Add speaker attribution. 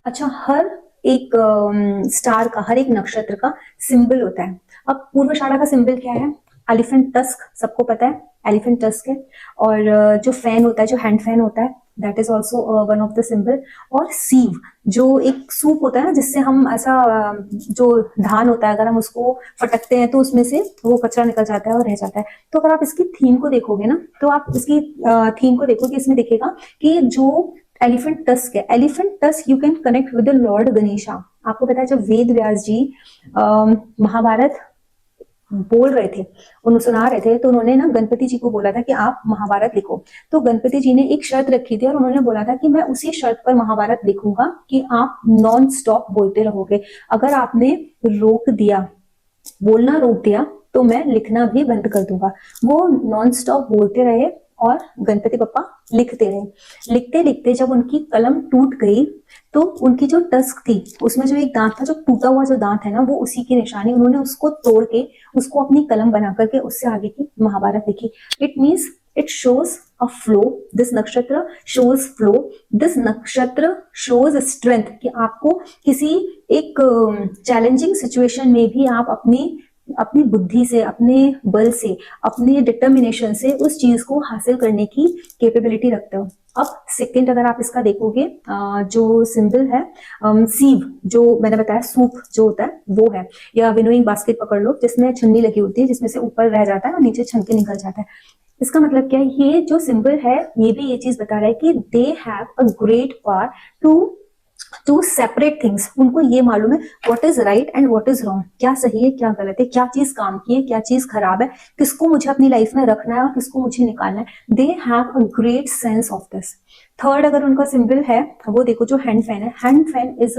Speaker 1: अच्छा, हर एक स्टार का, हर एक नक्षत्र का सिंबल होता है। अब पूर्वाषाढ़ा का सिंबल क्या है? एलिफेंट टस्क, सबको पता है एलिफेंट टस्क है। और जो फैन होता है, जो हैंड फैन होता है, that is also one of the symbol. और सीव, जो एक सूप होता है ना, जिससे हम ऐसा जो धान होता है, अगर हम उसको फटकते हैं तो उसमें से वो कचरा निकल जाता है और रह जाता है। तो अगर आप इसकी थीम को देखोगे ना, तो आप इसकी थीम को देखोगे, इसमें दिखेगा कि जो एलिफेंट टस्क है, elephant tusk you can connect with the Lord Ganesha. आपको पता है जब वेद व्यास जी महाभारत बोल रहे थे, उन्हें सुना रहे थे, तो उन्होंने ना गणपति जी को बोला था कि आप महाभारत लिखो। तो गणपति जी ने एक शर्त रखी थी और उन्होंने बोला था कि मैं उसी शर्त पर महाभारत लिखूंगा कि आप नॉन स्टॉप बोलते रहोगे। अगर आपने रोक दिया, बोलना रोक दिया, तो मैं लिखना भी बंद कर दूंगा। वो नॉन स्टॉप बोलते रहे और गणपति बप्पा लिखते रहे। लिखते लिखते जब उनकी कलम टूट गई, तो उनकी जो टस्क थी, उसमें जो एक दांत था, जो टूटा हुआ जो दांत है ना, वो उसी की निशानी, उन्होंने उसको तोड़ के उसको अपनी कलम बना करके उससे आगे की महाभारत लिखी। It means it shows a flow, this nakshatra shows flow, this nakshatra shows strength, कि आपको किसी एक चैलेंजिंग सिचुएशन में भी आप अपनी अपनी बुद्धि से, अपने बल से, अपने डिटर्मिनेशन से उस चीज को हासिल करने की कैपेबिलिटी रखते हो। अब सेकंड अगर आप इसका देखोगे, जो सिंबल है सीव, जो मैंने बताया सूप जो होता है वो है, या विनोइंग बास्केट पकड़ लो जिसमें छन्नी लगी होती है, जिसमें से ऊपर रह जाता है और नीचे छन के निकल जाता है। इसका मतलब क्या है? ये जो सिंबल है ये भी ये चीज बता रहा है कि they have a great power to to separate things. उनको ये मालूम है what is right and what is wrong, क्या सही है क्या गलत है, क्या चीज काम की है क्या चीज खराब है, किसको मुझे अपनी लाइफ में रखना है और किसको मुझे निकालना है। दे have a great sense of this. Third अगर उनका सिंबल है, वो देखो जो हैंड फैन है, हैंड फैन इज